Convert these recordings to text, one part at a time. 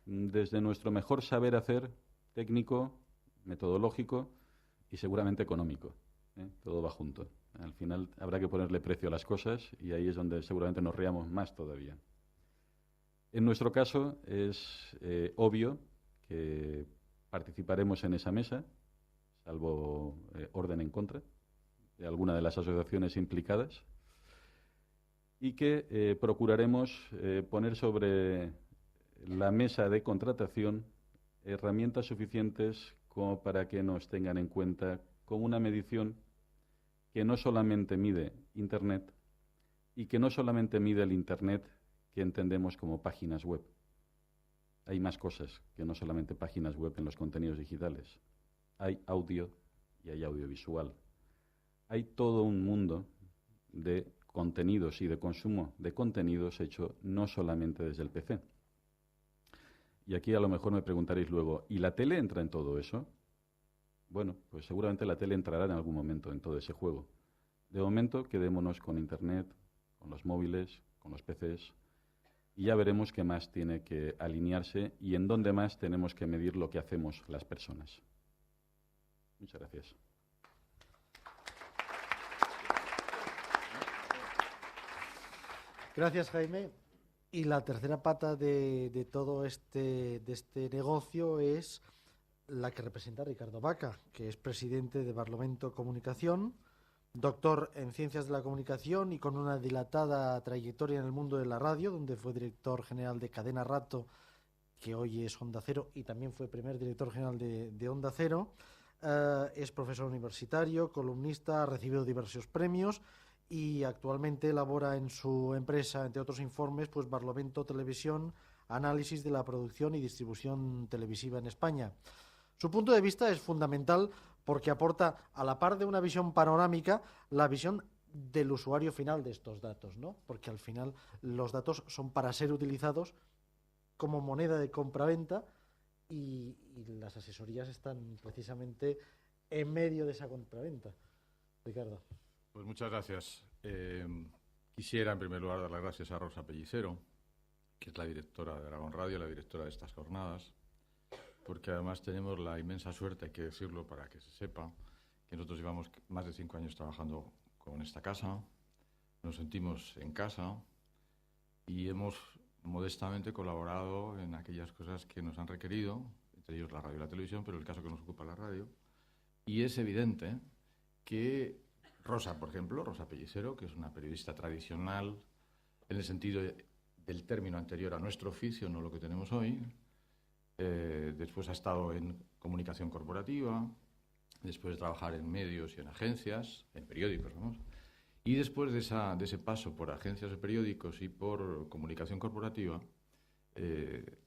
desde nuestro mejor saber hacer técnico, metodológico y seguramente económico. Todo va junto. Al final habrá que ponerle precio a las cosas y ahí es donde seguramente nos riamos más todavía. En nuestro caso es obvio que participaremos en esa mesa, salvo orden en contra de alguna de las asociaciones implicadas, y que procuraremos poner sobre la mesa de contratación herramientas suficientes como para que nos tengan en cuenta con una medición que no solamente mide Internet y que no solamente mide el Internet que entendemos como páginas web. Hay más cosas que no solamente páginas web en los contenidos digitales. Hay audio y hay audiovisual. Hay todo un mundo de contenidos y de consumo de contenidos hecho no solamente desde el PC. Y aquí a lo mejor me preguntaréis luego, ¿y la tele entra en todo eso? Bueno, pues seguramente la tele entrará en algún momento en todo ese juego. De momento, quedémonos con Internet, con los móviles, con los PCs, y ya veremos qué más tiene que alinearse y en dónde más tenemos que medir lo que hacemos las personas. Muchas gracias. Gracias, Jaime. Y la tercera pata de todo este negocio es la que representa Ricardo Vaca, que es presidente de Barlovento Comunicación, doctor en Ciencias de la Comunicación y con una dilatada trayectoria en el mundo de la radio, donde fue director general de Cadena Rato, que hoy es Onda Cero, y también fue primer director general de Onda Cero. Es profesor universitario, columnista, ha recibido diversos premios y actualmente elabora en su empresa, entre otros informes, pues Barlovento Televisión, análisis de la producción y distribución televisiva en España. Su punto de vista es fundamental porque aporta, a la par de una visión panorámica, la visión del usuario final de estos datos, ¿no? Porque al final los datos son para ser utilizados como moneda de compraventa y las asesorías están precisamente en medio de esa compraventa. Ricardo. Pues muchas gracias. Quisiera, en primer lugar, dar las gracias a Rosa Pellicero, que es la directora de Aragón Radio, la directora de estas jornadas, porque además tenemos la inmensa suerte, hay que decirlo para que se sepa, que nosotros llevamos más de 5 años trabajando con esta casa, nos sentimos en casa y hemos modestamente colaborado en aquellas cosas que nos han requerido, entre ellos la radio y la televisión, pero el caso que nos ocupa la radio. Y es evidente que Rosa, por ejemplo, Rosa Pellicero, que es una periodista tradicional en el sentido del término anterior a nuestro oficio, no lo que tenemos hoy. Después ha estado en comunicación corporativa, después de trabajar en medios y en agencias, en periódicos, vamos. Y después de ese paso por agencias de periódicos y por comunicación corporativa,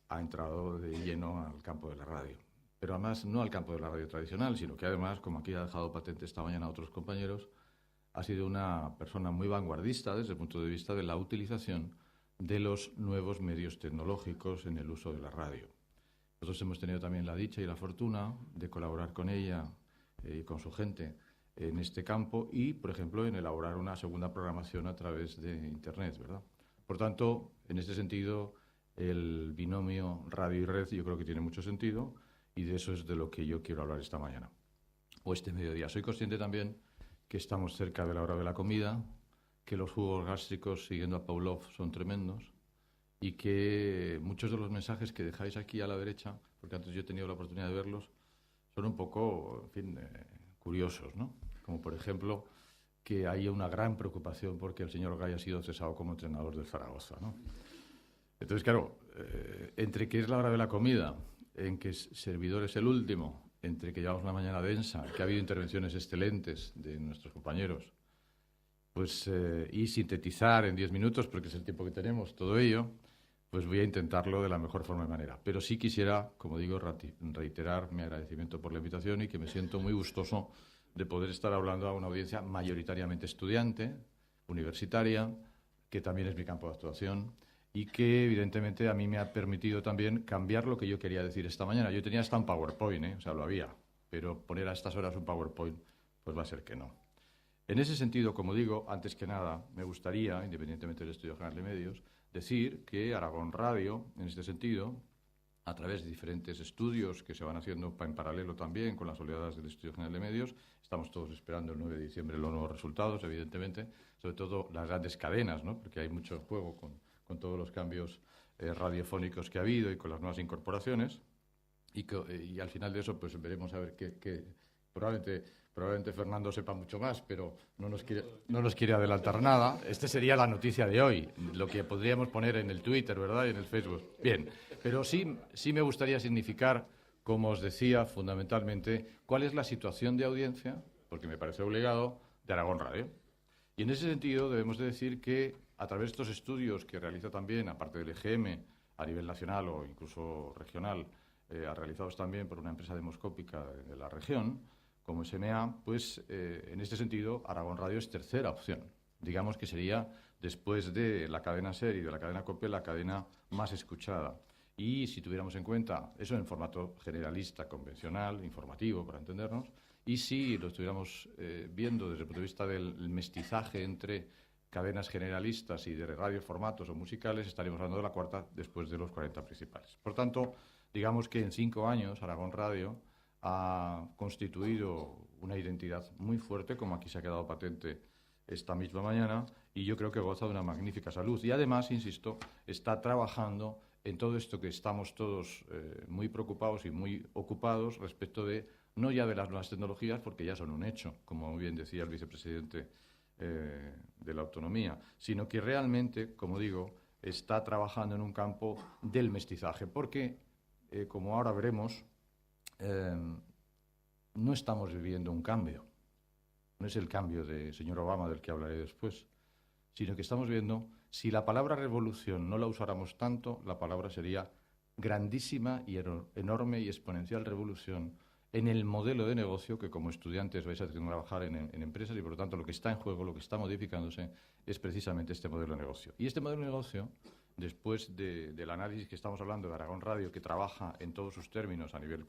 ha entrado de lleno al campo de la radio. Pero además no al campo de la radio tradicional, sino que además, como aquí ha dejado patente esta mañana a otros compañeros, ha sido una persona muy vanguardista desde el punto de vista de la utilización de los nuevos medios tecnológicos en el uso de la radio. Nosotros hemos tenido también la dicha y la fortuna de colaborar con ella y con su gente en este campo y, por ejemplo, en elaborar una segunda programación a través de Internet, ¿verdad? Por tanto, en este sentido, el binomio radio y red yo creo que tiene mucho sentido y de eso es de lo que yo quiero hablar esta mañana o este mediodía. Soy consciente también que estamos cerca de la hora de la comida, que los jugos gástricos, siguiendo a Pavlov, son tremendos y que muchos de los mensajes que dejáis aquí a la derecha, porque antes yo he tenido la oportunidad de verlos, son un poco, en fin, curiosos, ¿no? Como por ejemplo que haya una gran preocupación porque el señor Gay ha sido cesado como entrenador del Zaragoza, ¿no? Entonces, claro, entre que es la hora de la comida, en que servidor es el último, entre que llevamos una mañana densa, que ha habido intervenciones excelentes de nuestros compañeros, pues, y sintetizar en 10 minutos, porque es el tiempo que tenemos, todo ello, pues voy a intentarlo de la mejor forma y manera. Pero sí quisiera, como digo, reiterar mi agradecimiento por la invitación y que me siento muy gustoso de poder estar hablando a una audiencia mayoritariamente estudiante, universitaria, que también es mi campo de actuación y que evidentemente a mí me ha permitido también cambiar lo que yo quería decir esta mañana. Yo tenía hasta un PowerPoint, o sea, lo había, pero poner a estas horas un PowerPoint, pues va a ser que no. En ese sentido, como digo, antes que nada, me gustaría, independientemente del Estudio General de Medios, decir que Aragón Radio, en este sentido, a través de diferentes estudios que se van haciendo en paralelo también con las oleadas del Instituto General de Medios. Estamos todos esperando el 9 de diciembre los nuevos resultados, evidentemente, sobre todo las grandes cadenas, ¿no? Porque hay mucho juego con todos los cambios radiofónicos que ha habido y con las nuevas incorporaciones. Y al final de eso, pues veremos a ver qué probablemente Fernando sepa mucho más, pero no nos quiere adelantar nada. Esta sería la noticia de hoy, lo que podríamos poner en el Twitter, ¿verdad?, y en el Facebook. Bien, pero sí me gustaría significar, como os decía, fundamentalmente, cuál es la situación de audiencia, porque me parece obligado, de Aragón Radio. Y en ese sentido debemos de decir que a través de estos estudios que realiza también, aparte del EGM, a nivel nacional o incluso regional, realizados también por una empresa demoscópica de la región, como SMA, pues en este sentido Aragón Radio es tercera opción. Digamos que sería, después de la cadena SER y de la cadena COPE, la cadena más escuchada. Y si tuviéramos en cuenta eso en formato generalista, convencional, informativo, para entendernos, y si lo estuviéramos viendo desde el punto de vista del mestizaje entre cadenas generalistas y de radioformatos o musicales, estaríamos hablando de la cuarta después de los 40 principales. Por tanto, digamos que en 5 años Aragón Radio ha constituido una identidad muy fuerte, como aquí se ha quedado patente esta misma mañana, y yo creo que goza de una magnífica salud. Y además, insisto, está trabajando en todo esto que estamos todos muy preocupados y muy ocupados respecto de, no ya de las nuevas tecnologías, porque ya son un hecho, como muy bien decía el vicepresidente de la autonomía, sino que realmente, como digo, está trabajando en un campo del mestizaje, porque, como ahora veremos, no estamos viviendo un cambio. No es el cambio de señor Obama del que hablaré después, sino que estamos viendo, si la palabra revolución no la usáramos tanto, la palabra sería grandísima y enorme y exponencial revolución en el modelo de negocio que como estudiantes vais a tener que trabajar en empresas y por lo tanto lo que está en juego, lo que está modificándose es precisamente este modelo de negocio. Y este modelo de negocio, después del análisis que estamos hablando de Aragón Radio, que trabaja en todos sus términos a nivel,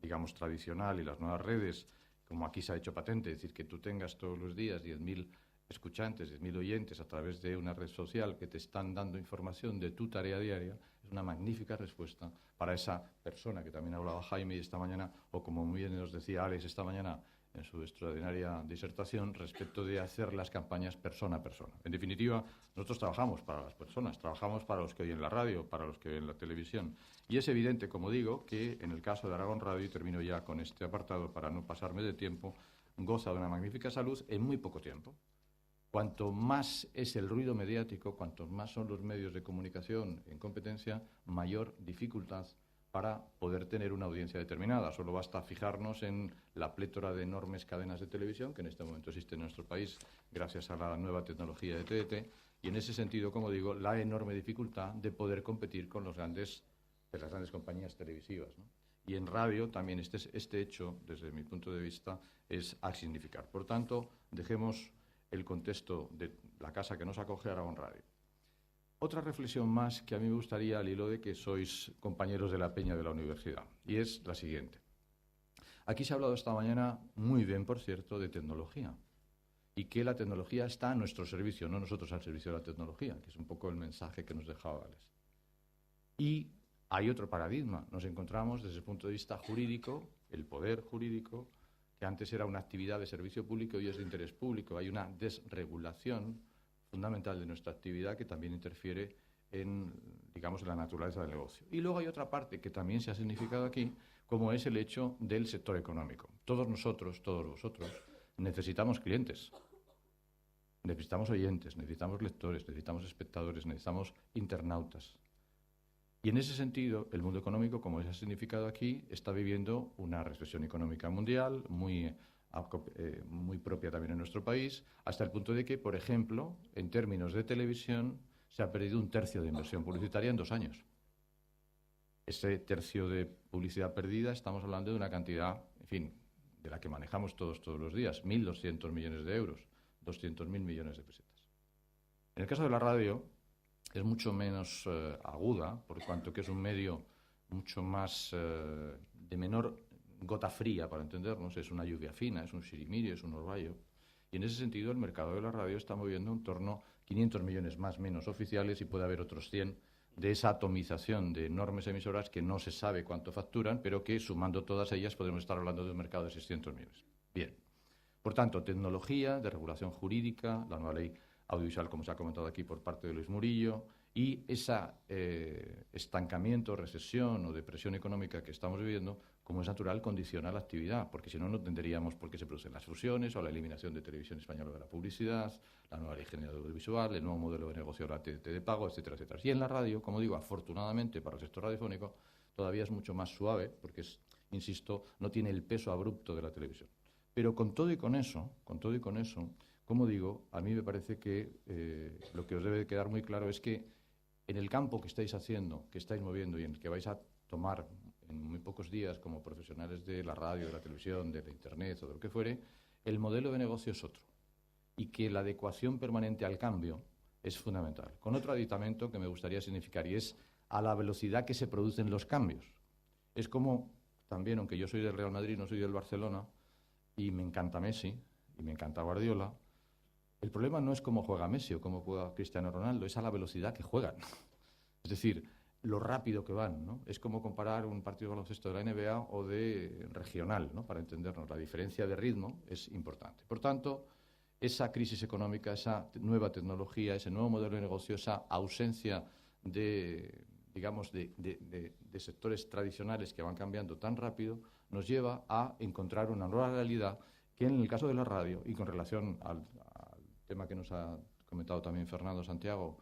digamos, tradicional y las nuevas redes, como aquí se ha hecho patente, es decir, que tú tengas todos los días 10.000 escuchantes, 10.000 oyentes a través de una red social que te están dando información de tu tarea diaria, es una magnífica respuesta para esa persona que también hablaba Jaime esta mañana, o como muy bien nos decía Alex esta mañana en su extraordinaria disertación, respecto de hacer las campañas persona a persona. En definitiva, nosotros trabajamos para las personas, trabajamos para los que oyen la radio, para los que oyen la televisión. Y es evidente, como digo, que en el caso de Aragón Radio, y termino ya con este apartado para no pasarme de tiempo, goza de una magnífica salud en muy poco tiempo. Cuanto más es el ruido mediático, cuanto más son los medios de comunicación en competencia, mayor dificultad para poder tener una audiencia determinada. Solo basta fijarnos en la plétora de enormes cadenas de televisión que en este momento existen en nuestro país gracias a la nueva tecnología de TDT y en ese sentido, como digo, la enorme dificultad de poder competir con las grandes compañías televisivas, ¿no? Y en radio también este hecho, desde mi punto de vista, es a significar. Por tanto, dejemos el contexto de la casa que nos acoge, Aragón Radio. Otra reflexión más que a mí me gustaría, al hilo de que sois compañeros de la peña de la universidad, y es la siguiente. Aquí se ha hablado esta mañana, muy bien, por cierto, de tecnología, y que la tecnología está a nuestro servicio, no nosotros al servicio de la tecnología, que es un poco el mensaje que nos dejaba Alex. Y hay otro paradigma. Nos encontramos desde el punto de vista jurídico, el poder jurídico, que antes era una actividad de servicio público y hoy es de interés público. Hay una desregulación fundamental de nuestra actividad que también interfiere en, digamos, en la naturaleza del negocio. Y luego hay otra parte que también se ha significado aquí, como es el hecho del sector económico. Todos nosotros, todos vosotros, necesitamos clientes, necesitamos oyentes, necesitamos lectores, necesitamos espectadores, necesitamos internautas. Y en ese sentido, el mundo económico, como se ha significado aquí, está viviendo una recesión económica mundial muy propia también en nuestro país, hasta el punto de que, por ejemplo, en términos de televisión, se ha perdido 1/3 de inversión publicitaria en 2 años. Ese tercio de publicidad perdida, estamos hablando de una cantidad, en fin, de la que manejamos todos los días, 1.200 millones de euros, 200.000 millones de pesetas. En el caso de la radio, es mucho menos aguda, por cuanto que es un medio mucho más de menor gota fría, para entendernos, es una lluvia fina, es un sirimiri, es un orvallo. Y en ese sentido el mercado de la radio está moviendo en torno a 500 millones más menos oficiales y puede haber otros 100 de esa atomización de enormes emisoras que no se sabe cuánto facturan, pero que sumando todas ellas podemos estar hablando de un mercado de 600 millones. Bien. Por tanto, tecnología, de regulación jurídica, la nueva ley audiovisual, como se ha comentado aquí por parte de Luis Murillo, y ese estancamiento, recesión o depresión económica que estamos viviendo, como es natural, condiciona la actividad, porque si no, no entenderíamos por qué se producen las fusiones o la eliminación de Televisión Española de la publicidad, la nueva ley general audiovisual, el nuevo modelo de negocio de la TDT de pago, etcétera, etcétera. Y en la radio, como digo, afortunadamente para el sector radiofónico, todavía es mucho más suave, porque, insisto, no tiene el peso abrupto de la televisión. Pero con todo y con eso, como digo, a mí me parece que lo que os debe quedar muy claro es que en el campo que estáis haciendo, que estáis moviendo y en el que vais a tomar en muy pocos días como profesionales de la radio, de la televisión, de la internet o de lo que fuere, el modelo de negocio es otro. Y que la adecuación permanente al cambio es fundamental. Con otro aditamento que me gustaría significar, y es a la velocidad que se producen los cambios. Es como, también, aunque yo soy del Real Madrid, no soy del Barcelona, y me encanta Messi, y me encanta Guardiola, el problema no es cómo juega Messi o cómo juega Cristiano Ronaldo, es a la velocidad que juegan. Es decir, lo rápido que van, ¿no? Es como comparar un partido de baloncesto de la NBA o de regional, ¿no? Para entendernos, la diferencia de ritmo es importante. Por tanto, esa crisis económica, esa nueva tecnología, ese nuevo modelo de negocio, esa ausencia de, digamos, de sectores tradicionales que van cambiando tan rápido, nos lleva a encontrar una nueva realidad que en el caso de la radio, y con relación al tema que nos ha comentado también Fernando Santiago,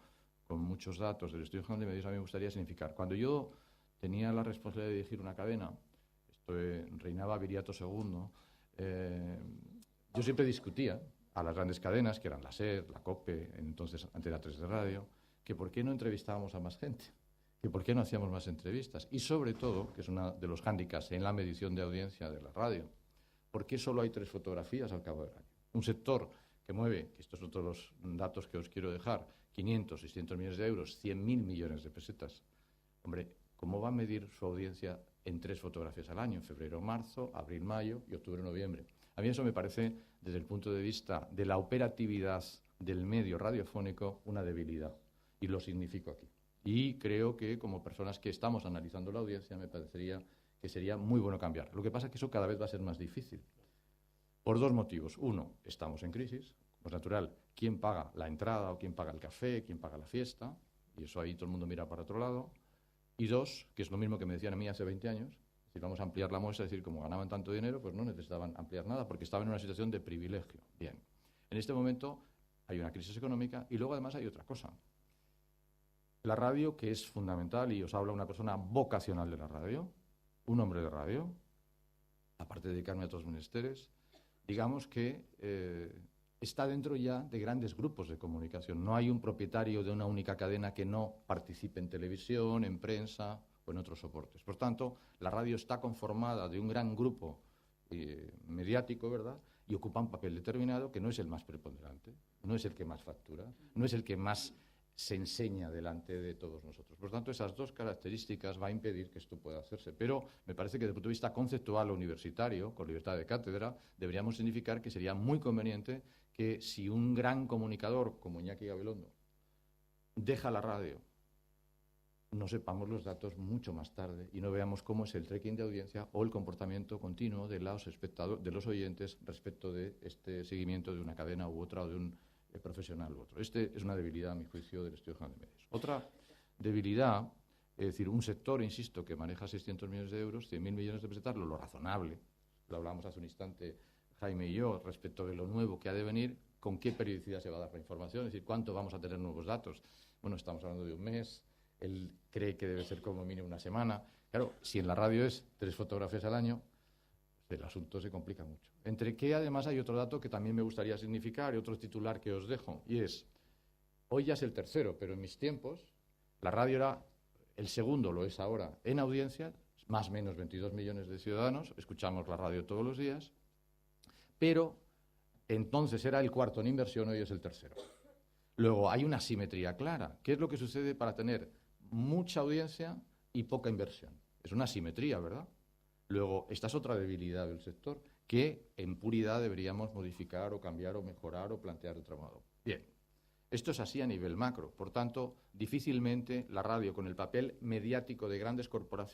con muchos datos del Estudio General de Medios, a mí me gustaría significar. Cuando yo tenía la responsabilidad de dirigir una cadena, reinaba Viriato II, yo siempre discutía a las grandes cadenas, que eran la SER, la COPE, entonces Antena 3 de radio, que por qué no entrevistábamos a más gente, que por qué no hacíamos más entrevistas. Y sobre todo, que es uno de los hándicaps en la medición de audiencia de la radio, ¿por qué solo hay 3 fotografías al cabo del año? Un sector que mueve, que estos son todos los datos que os quiero dejar, 500, 600 millones de euros, 100.000 millones de pesetas. Hombre, ¿cómo va a medir su audiencia en 3 fotografías al año? En febrero, marzo, abril, mayo y octubre, noviembre. A mí eso me parece, desde el punto de vista de la operatividad del medio radiofónico, una debilidad. Y lo significo aquí. Y creo que, como personas que estamos analizando la audiencia, me parecería que sería muy bueno cambiar. Lo que pasa es que eso cada vez va a ser más difícil. Por 2 motivos. Uno, estamos en crisis. Pues natural, ¿quién paga la entrada o quién paga el café, quién paga la fiesta? Y eso ahí todo el mundo mira para otro lado. Y 2, que es lo mismo que me decían a mí hace 20 años, si vamos a ampliar la muestra, es decir, como ganaban tanto dinero, pues no necesitaban ampliar nada porque estaban en una situación de privilegio. Bien, en este momento hay una crisis económica y luego además hay otra cosa. La radio, que es fundamental, y os habla una persona vocacional de la radio, un hombre de radio, aparte de dedicarme a otros menesteres, digamos que está dentro ya de grandes grupos de comunicación. No hay un propietario de una única cadena que no participe en televisión, en prensa o en otros soportes. Por tanto, la radio está conformada de un gran grupo mediático, ¿verdad? Y ocupa un papel determinado que no es el más preponderante, no es el que más factura, no es el que más se enseña delante de todos nosotros. Por tanto, esas 2 características va a impedir que esto pueda hacerse. Pero me parece que desde el punto de vista conceptual o universitario, con libertad de cátedra, deberíamos significar que sería muy conveniente que si un gran comunicador como Iñaki Gabilondo deja la radio, no sepamos los datos mucho más tarde y no veamos cómo es el tracking de audiencia o el comportamiento continuo de los espectadores, de los oyentes respecto de este seguimiento de una cadena u otra o de un profesional u otro. Este es una debilidad, a mi juicio, del Estudio General de Medios. Otra debilidad, es decir, un sector, insisto, que maneja 600 millones de euros, 100.000 millones de pesetas, lo razonable, lo hablábamos hace un instante Jaime y yo, respecto de lo nuevo que ha de venir, con qué periodicidad se va a dar la información, es decir, cuánto vamos a tener nuevos datos. Bueno, estamos hablando de un mes, él cree que debe ser como mínimo una semana. Claro, si en la radio es 3 fotografías al año, el asunto se complica mucho. Entre que además hay otro dato que también me gustaría significar y otro titular que os dejo, y es, hoy ya es el tercero, pero en mis tiempos la radio era el segundo, lo es ahora, en audiencia, más o menos 22 millones de ciudadanos, escuchamos la radio todos los días, pero entonces era el cuarto en inversión, hoy es el tercero. Luego hay una asimetría clara. ¿Qué es lo que sucede para tener mucha audiencia y poca inversión? Es una asimetría, ¿verdad? Luego, esta es otra debilidad del sector que en puridad deberíamos modificar o cambiar o mejorar o plantear de otro modo. Bien, Esto es así a nivel macro. Por tanto, difícilmente la radio, con el papel mediático de grandes corporaciones,